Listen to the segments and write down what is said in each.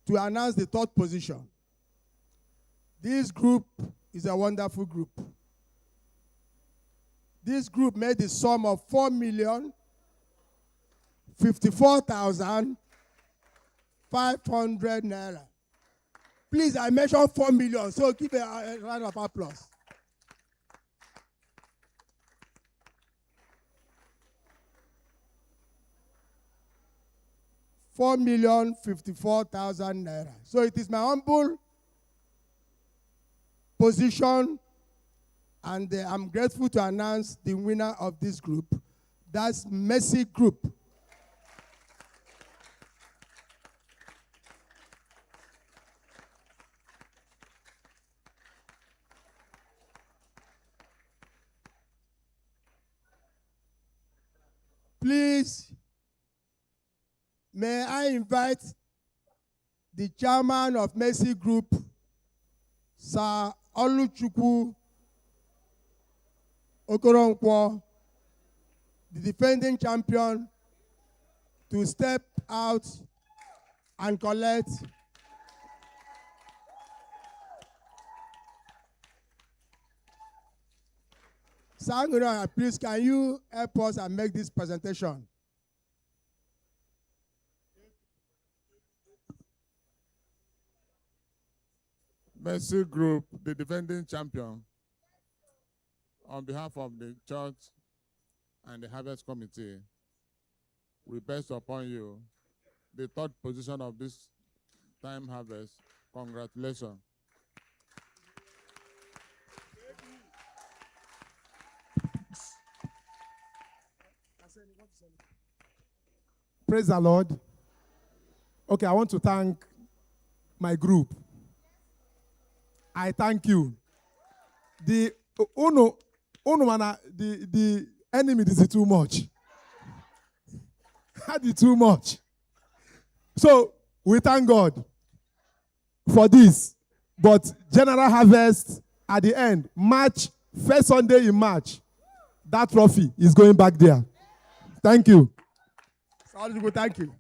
to announce the third position. This group is a wonderful group. This group made the sum of 4,054,500 naira. Please, I mentioned 4 million, so give a round of applause. $4,054,000 naira. So it is my humble position, and I'm grateful to announce the winner of this group. That's Mercy Group. Please, may I invite the chairman of Mercy Group, Sir Oluchukwu Okoronkwo, the defending champion, to step out and collect Sir, please, can you help us and make this presentation? Mercy Group, the defending champion, on behalf of the church and the Harvest Committee, we best upon you the third position of this time harvest. Congratulations. Praise the Lord. Okay, I want to thank my group. I thank you. The enemy is too much. Had it too much. So we thank God for this. But General Harvest at the end, March, first Sunday in March, that trophy is going back there. Thank you. Thank you.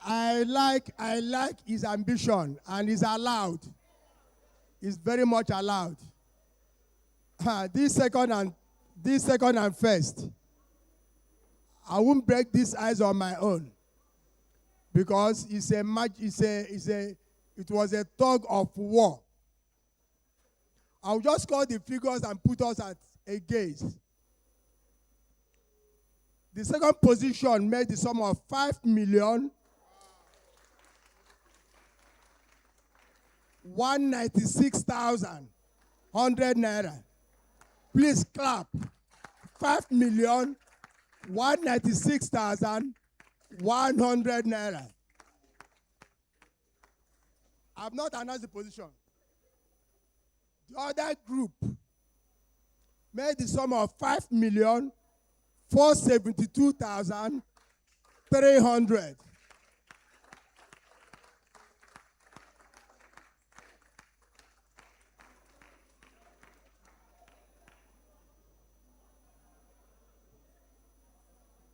I like his ambition, and he's allowed. He's very much allowed. This second and first, I won't break these eyes on my own, because it was a tug of war. I'll just call the figures and put us at a gaze. The second position made the sum of 5,196,100 naira. Please clap. 5,196,100 naira. I've not announced the position. The other group made the sum of 5,472,300.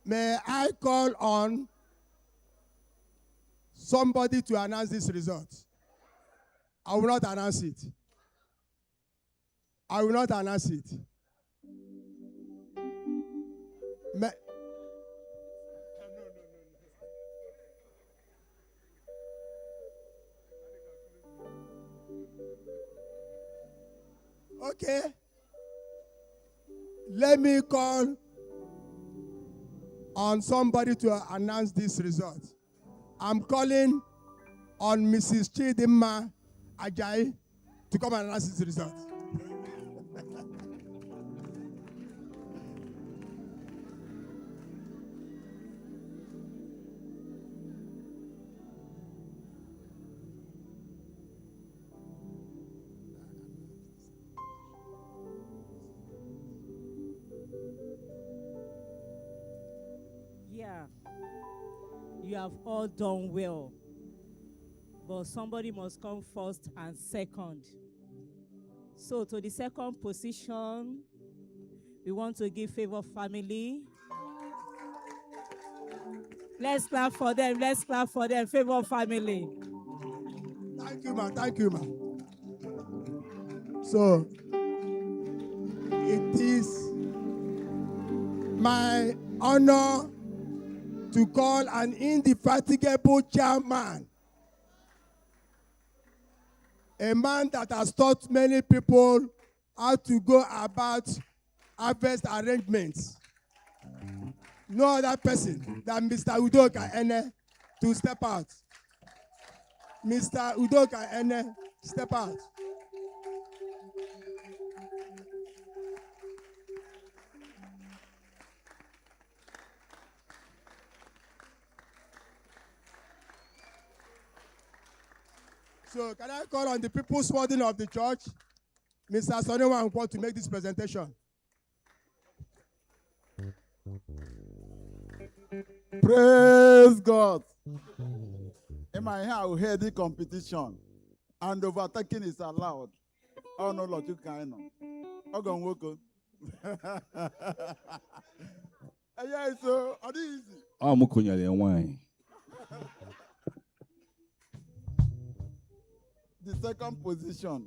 May I call on somebody to announce this result? I will not announce it. I will not announce it. Okay. Let me call on somebody to announce this result. I'm calling on Mrs. Chidimma Ajayi to come and announce this result. Yeah, you have all done well, but somebody must come first and second. So to the second position, we want to give Favor family Let's clap for them. Let's clap for them. Favor family. Thank you, ma. Thank you, ma. So, it is my honor to call an indefatigable chairman, a man that has taught many people how to go about harvest arrangements. No other person than Mr. Udoka Ene to step out. Mr. Udoka Ene, step out. So can I call on the people's warden of the church, Mr. Sonny Nwaogu, to make this presentation? Praise God. In my hair, we hear the competition, and overtaking is allowed. Oh no, Lord, you can't know. Oh, go work. Yeah, so are these easy? I'm going wine. The second position,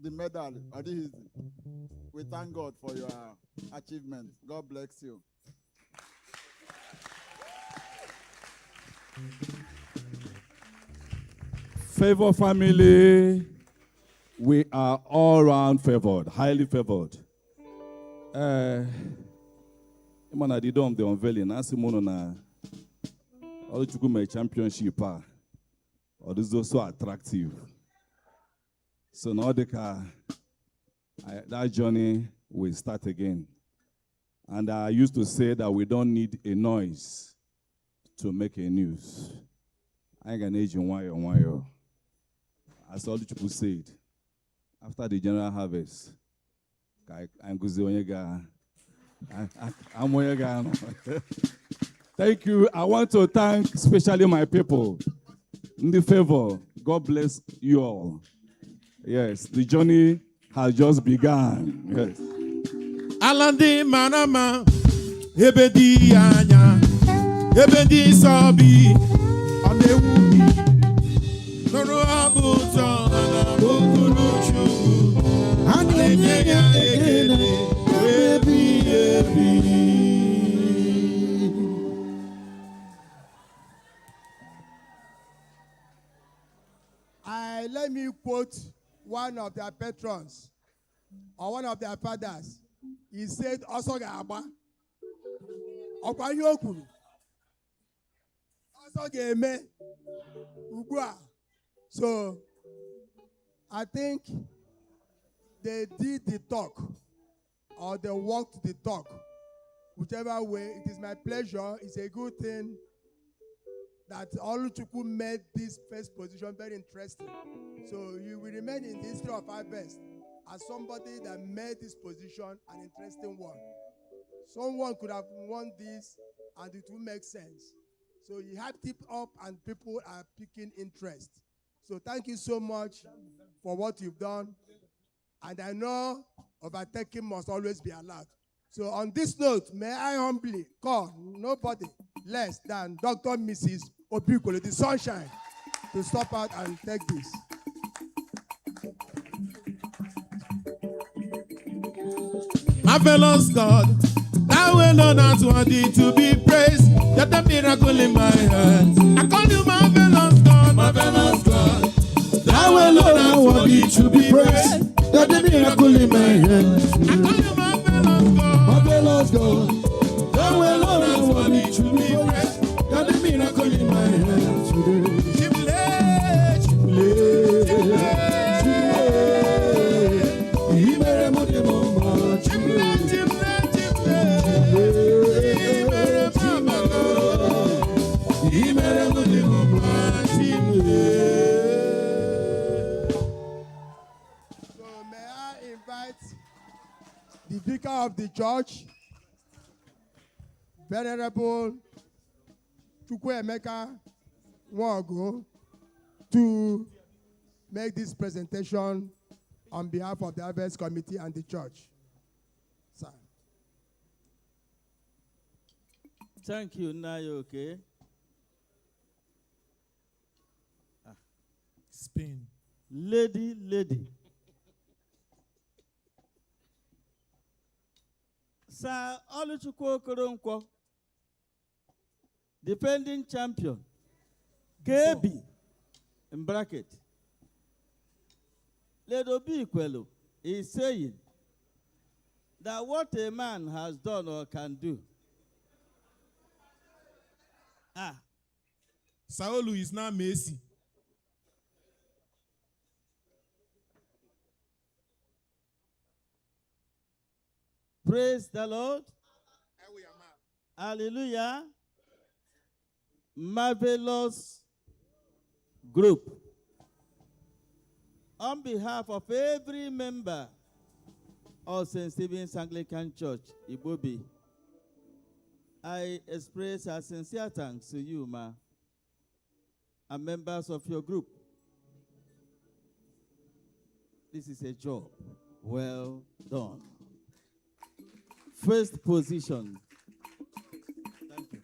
the medal, are these easy? We thank God for your achievement. God bless you. Favor family, we are all round favored, highly favored. Man, I did the unveiling. I see mono na all to go my championship. Or this is so attractive. So now that journey will start again. And I used to say that we don't need a noise to make a news. I ain't gonna age in wire. As all the people said, after the general harvest, thank you. I want to thank especially my people in the favor. God bless you all. Yes, the journey has just begun. Yes. Alandi manama, ebedi anya, ebedi sabi, adewu. Noro abuto, bukuluchu, anyenye ya ekele, ebi. Let me quote one of their patrons or one of their fathers. He said, "Also gaba, okwanyoku, also game, ugua." So I think they did the talk or they walked the talk. Whichever way, it is my pleasure. It's a good thing that Oluchukwu made this first position very interesting. So you will remain in the history of harvest as somebody that made this position an interesting one. Someone could have won this and it will make sense. So you have tipped up and people are picking interest. So thank you so much for what you've done. And I know overtaking must always be allowed. So on this note, may I humbly call nobody less than Dr. Mrs. Opikolo, the sunshine, to stop out and take this. Marvelous God, thou alone art worthy to be praised. You're the miracle in my hands. I call you marvelous God, marvelous God. Thou alone art worthy to be praised. You're the miracle in my hands. I call you marvelous God, marvelous God. Thou alone art worthy to be praised. You're the miracle in my hands today. The Vicar of the church, Venerable Emeka Nwaogu, to make this presentation on behalf of the Harvest Committee and the church. Sir. Thank you, Nayo, okay? Spain. Lady. Sir Oluchukwu Okoronkwo, defending champion, KB, in bracket. Ledobi Ikwelu is saying that what a man has done or can do. Saulu is now Messi. Praise the Lord. Hallelujah. Marvelous group. On behalf of every member of St. Stephen's Anglican Church, Igbobi, I express our sincere thanks to you, ma, and members of your group. This is a job well done. First position. Thank you.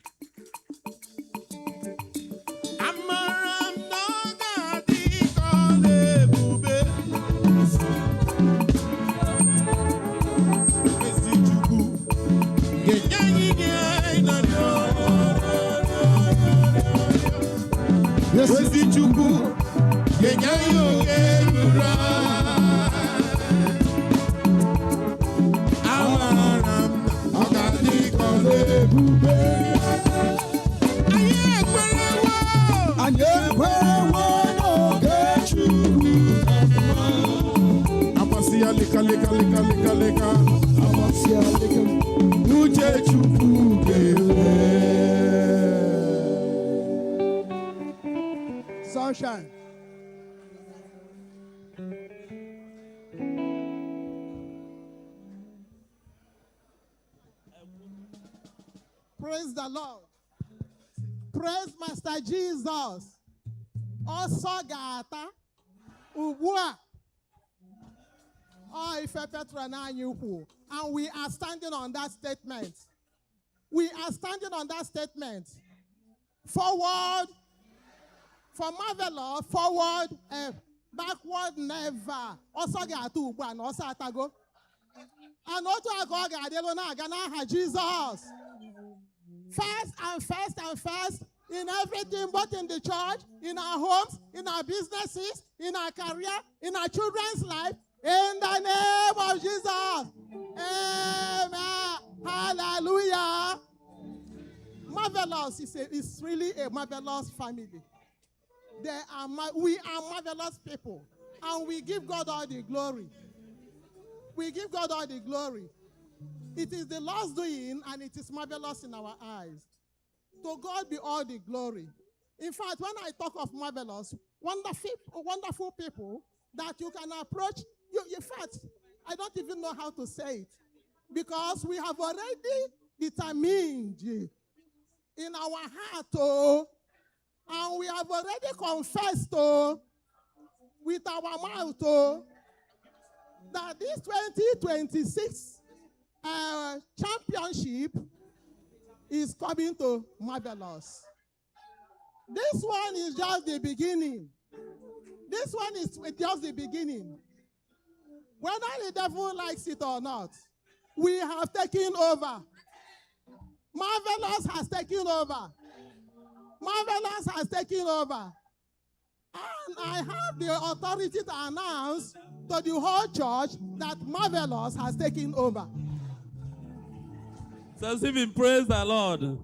Sunshine. Praise the Lord. Praise Master Jesus. Also gata. Ubua. Oh, if Petra na anyukwu. And we are standing on that statement. We are standing on that statement. Forward. For marvelous, forward, backward, never. Also gata ubua na also atago. And also ago gadelo na gana Jesus. First in everything, both in the church, in our homes, in our businesses, in our career, in our children's life, in the name of Jesus. Amen. Hallelujah. Marvelous is really a marvelous family. We are marvelous people, and we give God all the glory. We give God all the glory. It is the Lord's doing, and it is marvelous in our eyes. To God be all the glory. In fact, when I talk of marvelous, wonderful people that you can approach, in fact, I don't even know how to say it, because we have already determined in our heart, and we have already confessed with our mouth that this 2026 championship is coming to marvelous. This one is just the beginning. This one is just the beginning. Whether the devil likes it or not, we have taken over. Marvelous has taken over. Marvelous has taken over. And I have the authority to announce to the whole church that Marvelous has taken over. So Stephen, praise the Lord.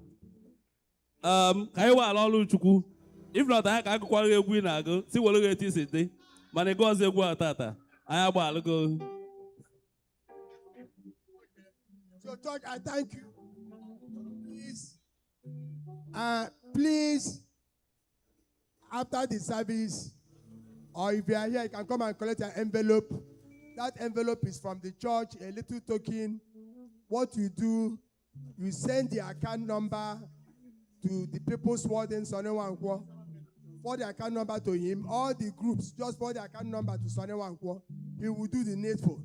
If not, I can call you a winner. See what it is today. Man, it goes a tata. I go. So, church, I thank you. Please, after the service, or if you are here, you can come and collect an envelope. That envelope is from the church, a little token. What you do, you send the account number to the People's Warden, Sonewankwo. For the account number to him. All the groups, just for the account number to Sonewankwo. He will do the needful.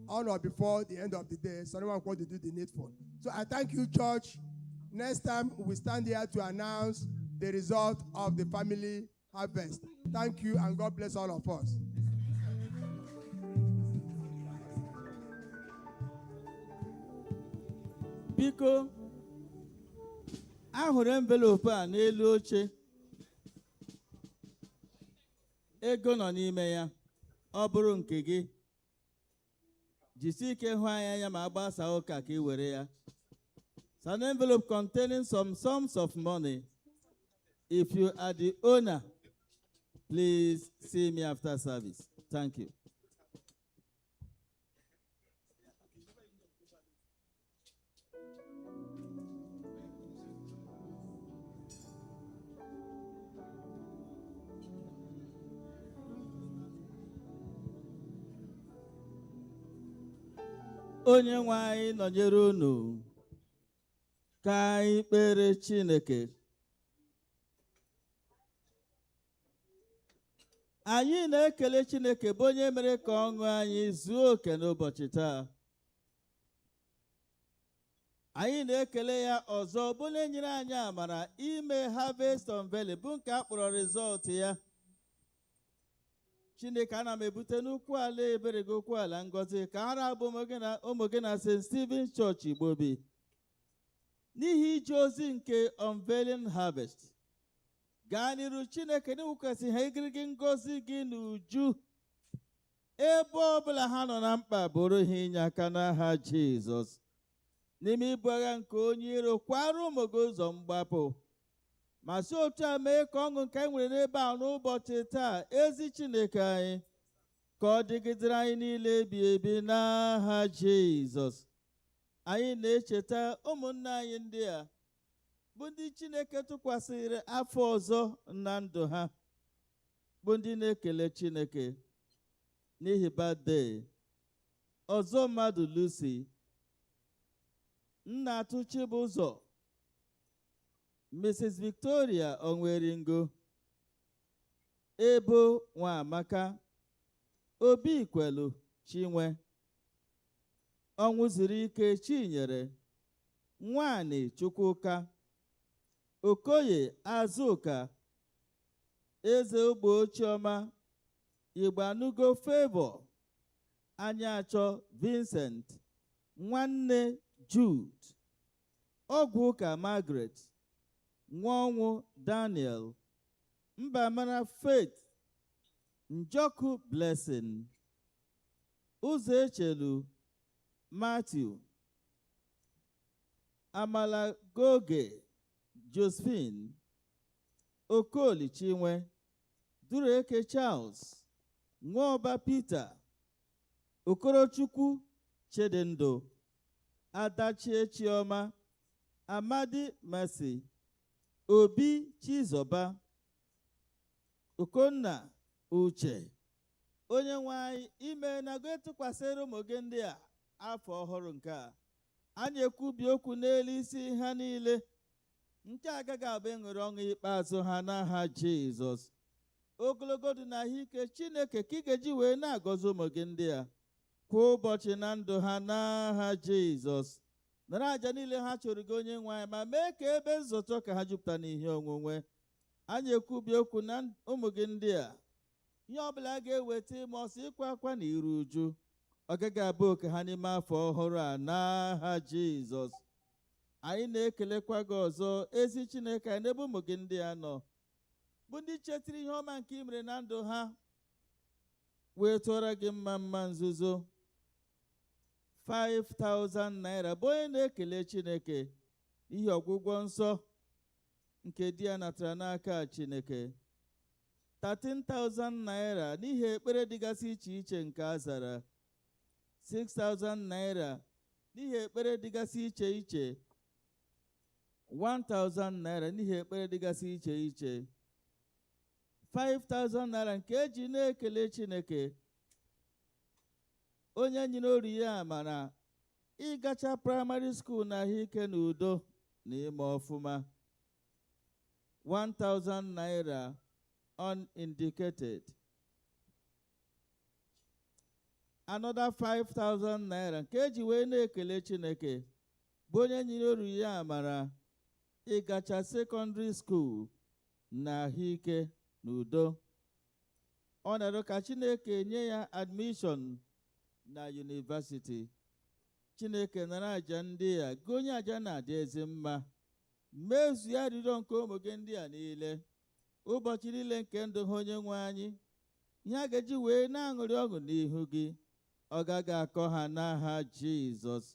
On or before the end of the day, Sonewankwo will do the needful. So I thank you, church. Next time, we stand here to announce the result of the family harvest. Thank you, and God bless all of us. Biko, ahụrụ envelope a n'elu oche. Ego nọ n'ime ya. Ọ bụrụ nke gị. Jisi ike hụ anya ma agbasa ụka ka ị were ya. It's an envelope containing some sums of money. If you are the owner, please see me after service. Thank you. Onye nwe anyị nọnyere unu ka anyị kpere Chineke. Anyị na-ekele Chineke bụ onye mere ka ọṅụ anyị zuo oke n'ụbọchị taa. Anyị na-ekele ya ọzọ bụ onye nyere anyị amara ime Harvest Unveiling bụ nke a kpọrọ resọlt ya. Chineke, ana m ebute n'ukwu ala ebere gị okwu ala ngọzi ka ara bụ ụmụ gị na St. Stephen's Church Igbobi n'ihi ije ozi nke Unveiling Harvest. Gaa n'iru Chineke na-ewukwasị ha igirigi ngọzi gị n'uju ebe ọbụla ha nọ na mkpa, bụrụ ha inye aka n'aha Jizọs. N'ime ibu agha nke onye iro, kwara ụmụ gị ụzọ mgbapụ, ma si otu a mee ka ọṅụ nke anyị nwere n'ebe a n'ụbọchị taa, ezi Chineke anyị, ka ọ dịgidere anyị niile ebi ebi n'aha Jizọs. Anyị na-echeta ụmụnne anyị ndị a bụ ndị Chineke tụkwasịrị afọ ọzọ na ndụ ha, bụ ndị na-ekele Chineke n'ihi birthday ọzọ mmadụ Lucy, nna Chibụzọ, Mrs. Victoria Onweringo, Ebo Nwamaka, Obi Ikwelu Chinwe, ọnwụ zuru ike Chinyere, Nwanyị Chukwuka, Okoye Azụka, Eze Ogbo Chioma, Igbanugo Favor, Anyachọ Vincent, Nwanne Jude, Ọgwụka Margaret, Nwaọnwụ Daniel, Mbamara Faith, Njoku Blessing, Ụzọ Echelu Matthew, Amala Goge Josephine, Okoli Chinwe, Dureke Charles, Nwaọba Peter, Okorochukwu Chedendo, Adachie Chioma, Amadi Mercy, Obi Chizoba, Okonna Uche. Onye nwe anyị, ime na gị tụkwasịrị ụmụ gị ndị a afọ ọhụrụ nke a. Anyị ekwubi okwu n'elu isi ha niile, nke agaghị abụ ịṅụrị ọṅụ ikpeazụ ha n'aha Jizọs. Ogologo dị na ahụike Chineke ka ị ga-eji wee na-agọzi ụmụ gị ndị a kwa ụbọchị na ndụ ha n'aha Jizọs. Nara aja niile ha chọrọ gị onye nwe anyị, ma mee ka ebe nzụtọ ka ha jupụta n'ihe onwunwe. Anyị ekwubi okwu na ụmụ gị ndị a, ihe ọbụla a ga-eweta ime ọsọ ịkwa akwa na iru uju, ọ gaghị abụ oke ha n'ime afọ ọhụrụ a n'aha Jizọs. Anyị na-ekelekwa gị ọzọ, ezi Chineke anyị, n'ebe ụmụ gị ndị a nọ, bụ ndị chetiri ihe ọma nke i mere na ndụ ha, wee tụọrọ gị mma mma nzuzo 5,000 naira, bụ onye na-ekele Chineke n'ihi ọgwụgwọ nsọ nke di ya natara n'aka Chineke. 13,000 naira n'ihi ekpere dịgasị iche iche nke a zara. 6,000 naira n'ihi ekpere dịgasị iche iche. 1,000 naira n'ihi ekpere dịgasị iche iche. 5,000 naira nke eji na-ekele Chineke, onye nyere ori ya amara ịgacha praịmarị skuul na ahụike na udo na ime ọfụma. 1,000 naira unindicated. Another 5,000 naira nke eji wee na-ekele Chineke, bụ onye nyere ori ya amara ịgacha secondary school na ahụike na udo. Ọ na-arịọ ka Chineke nye ya admission na university. Chineke nara aja ndị a, gị onye aja na-adị ezi mma. Mezu ya arịrịọ nke ụmụ gị ndị a niile, ụbọchị niile nke ndụ ha onye nwe anyị. Ihe a ga-eji wee na-aṅụrị ọṅụ n'ihu gị, ọ gaghị akọ ha n'aha Jizọs.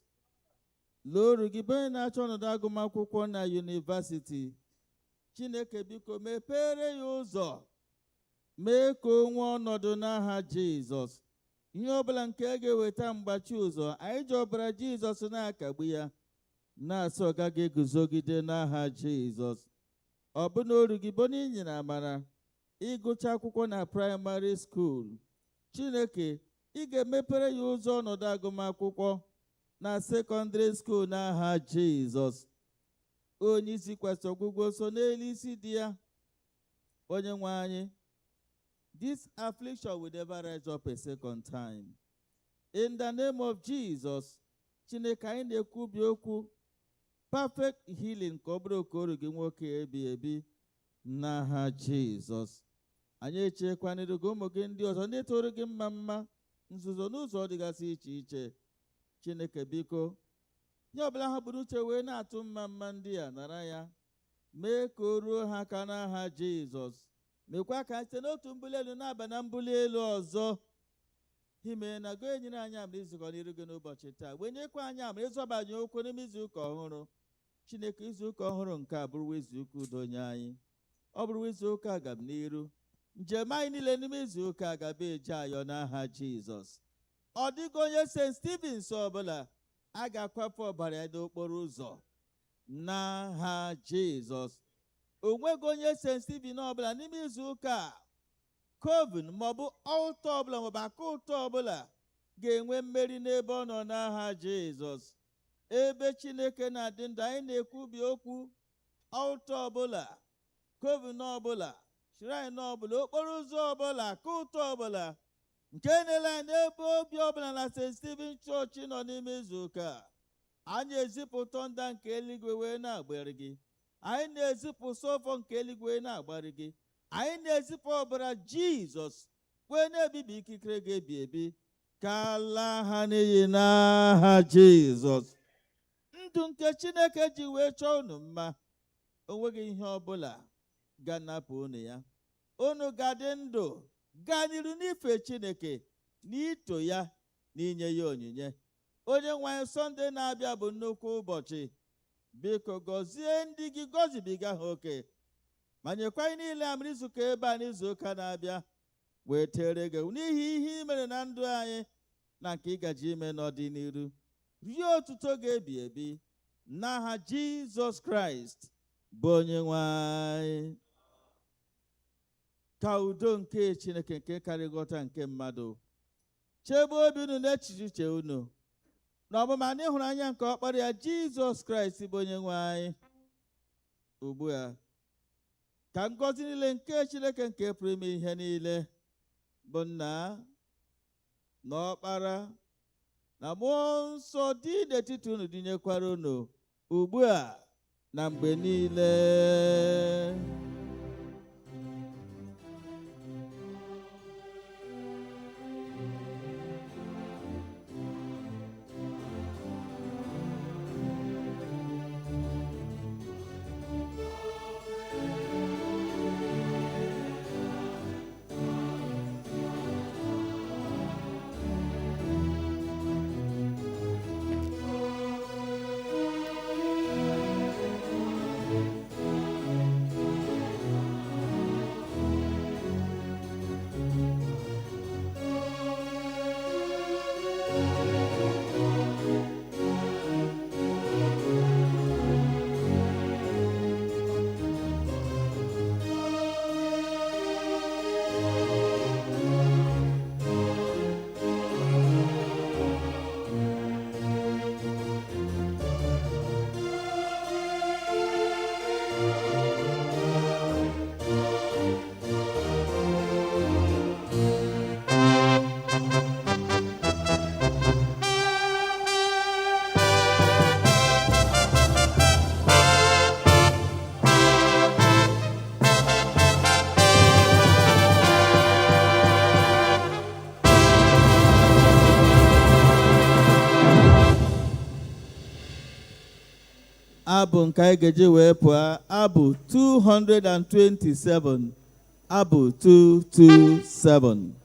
Loru gị bụ onye na-achọ ọnọdụ agụmakwụkwọ na university. Chineke biko mepere ya ụzọ, mee ka o nwee ọnọdụ n'aha Jizọs. Ihe ọbụla nke ga-eweta mgbachi ụzọ, anyị ji ọbara Jizọs na-akagbu ya, na-asị ọ gaghị eguzogide n'aha Jizọs. Ọ bụ na oru gị bụ onye nyere amara ịgụcha akwụkwọ na praịmarị skuul. Chineke, ị ga-emepere ya ụzọ ọnọdụ agụmakwụkwọ na sekọndịrị skuul n'aha Jizọs. Onye isi kwesịrị ọgwụgwọ so n'elu isi dị ya. Onye nwe anyị, this affliction will never rise up a second time. In the name of Jesus, Chineke anyị na-ekwubi okwu perfect healing ka ọ bụrụ okoru gị nwoke ebi ebi n'aha Jizọs. Anyị echekwanịrị gị ụmụ gị ndị ọzọ ndị tụrụ gị mma mma nzuzo n'ụzọ dịgasị iche iche. Chineke biko, nye ọbụla ha bụrụ uche wee na-atụ mma mma ndị a nara ya, mee ka o ruo ha aka n'aha Jizọs. Mekwa ka site n'otu mbuli elu na-aba na mbuli elu ọzọ. Ime na go enyere anyị amara izukọ n'iru gị n'ụbọchị taa, wee nyekwa anyị amara ịzọbanye okwu n'ime izu ụka ọhụrụ. Chineke, izu ụka ọhụrụ nke a bụrụ izu ụka udo nye anyị. Ọ bụrụ izu ụka agam n'iru, njem anyị niile n'ime izu ụka agaba eje ayọ n'aha Jizọs. Ọ dịghị onye St. Stevens ọbụla a ga-akwafe ọbara ya n'okporo ụzọ n'aha Jizọs. O nweghị onye St. Stephen ọbụla n'ime izu ụka a, coven maọbụ ọlta ọbụla maọbụ aka ụtọ ọbụla ga-enwe mmeri n'ebe ọ nọ n'aha Jizọs. Ebe Chineke na-adị ndụ, anyị na-ekwubi okwu ọlta ọbụla, coven ọbụla, shrine ọbụla, okporo ụzọ ọbụla, aka ụtọ ọbụla nke na-ele anyị n'ebe obi ọbụla na St. Stephen Church nọ n'ime izu ụka a. Anyị ezipụ tọnda nke eluigwe wee na-agbara gị. Anyị na-ezipụ sọfọ nke eluigwe na-agbara gị. Anyị na-ezipụ ọbara Jizọs wee na-ebibi ikikere gị ebi ebi ka ala ha n'iyi n'aha Jizọs. Ndụ nke Chineke ji wee chọọ unu mma, o nweghị ihe ọbụla ga-anapụ unu ya. Unu ga-adị ndụ gaa n'iru n'ife Chineke n'ito ya na inye ya onyinye. Onye nwe anyị, Sọnde na-abịa bụ nnukwu ụbọchị. Biko gọzie ndị gị, gọzibiga ha oke, ma nyekwa anyị niile amara izukọ ebe a n'izu ụka na-abịa wee tere gị n'ihi ihe i mere na ndụ anyị na nke ị gaji ime n'ọdịnihu. Rie otuto ga-ebi ebi n'aha Jizọs Kraịst bụ onye nwe anyị. Ka udo nke Chineke nke karịrị nghọta nke mmadụ chebe obi unu na echiche uche unu na ọmụma na ịhụnanya nke ọkpara ya Jizọs Kraịst bụ onye nwe anyị. Ugbu a ka ngọzi niile nke Chineke nke pụrụ ime ihe niile bụ Nna na Ọkpara na Mmụọ Nsọ dị n'etiti unu dịnyekwara unu ugbu a na mgbe niile. abụ nke anyị ga-eji wee pụọ abụ 227 abụ 227.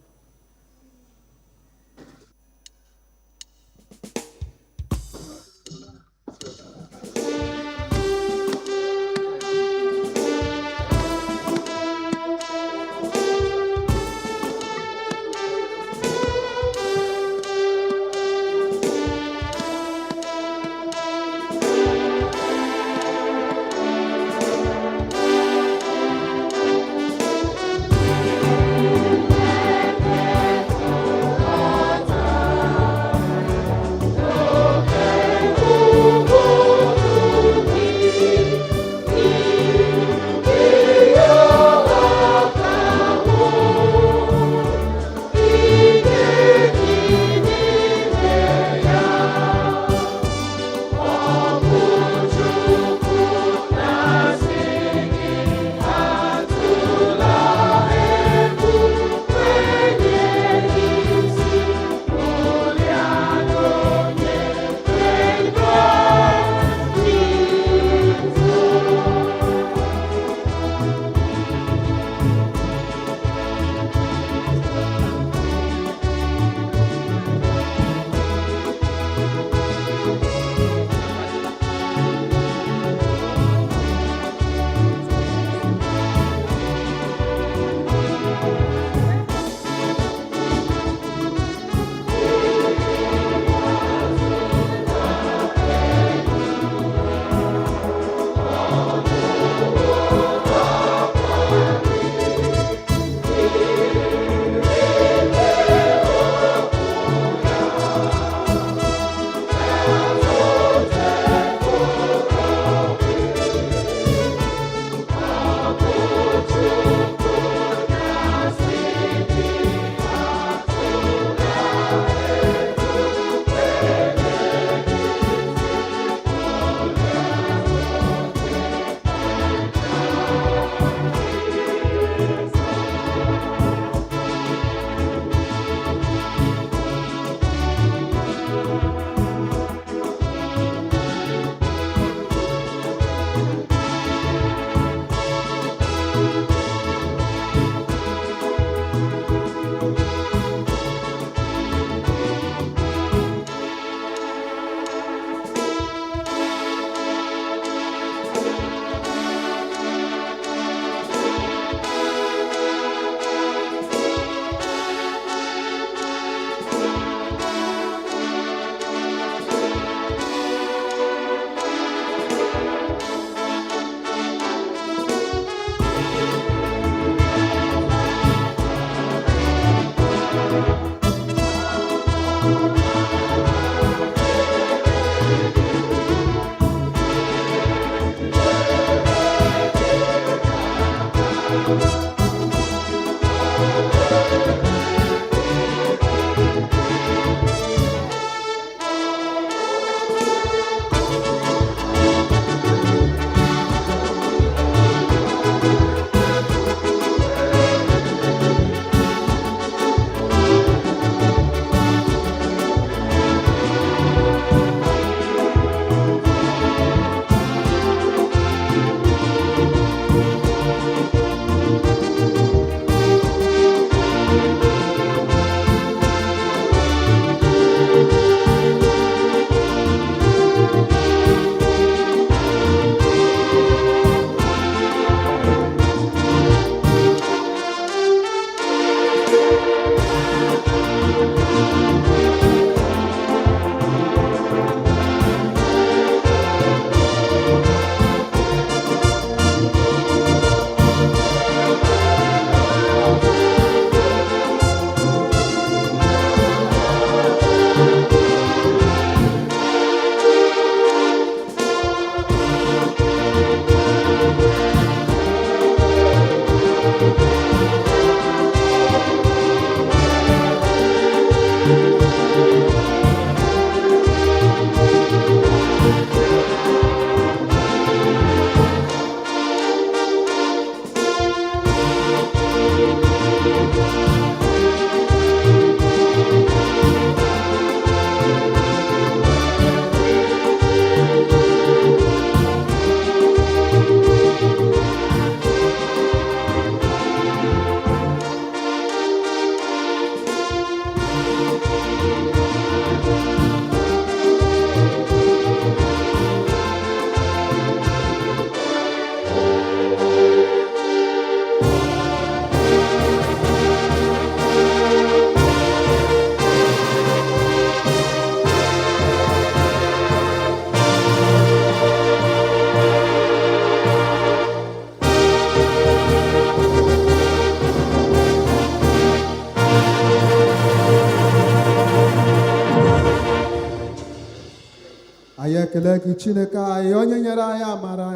ekele gị Chineke anyị onye nyere anyị amara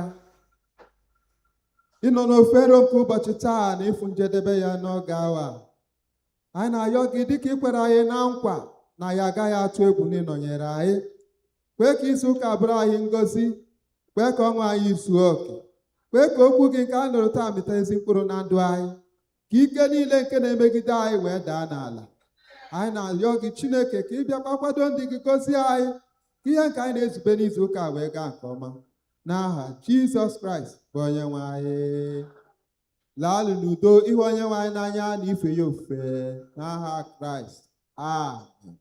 ịnọ n'ofero nke ụbọchị taa na ịfụ njedebe ya n'oge awa. Anyị na-ayọ gị dịka ị kwere anyị na nkwa na ya agaghị atụ egwu na ịnọnyere anyị. Kwee ka izu ụka bụrụ anyị ngọzi, kwee ka ọnwa anyị zuo oke, kwee ka okwu gị nke a nụrụ taa mịta ezi mkpụrụ na ndụ anyị, ka ike niile nke na-emegide anyị wee daa n'ala. Anyị na-ayọ gị Chineke ka ị bịakwa kwado ndị gị gọzie anyị, ka ihe nke anyị na-ezube n'izu ụka wee gaa nke ọma. N'aha Jizọs Kraịst bụ onye nwe anyị. Laalụ n'udo, ihu onye nwe anyị n'anya na ife ya ofufe n'aha Kraịst. Amen.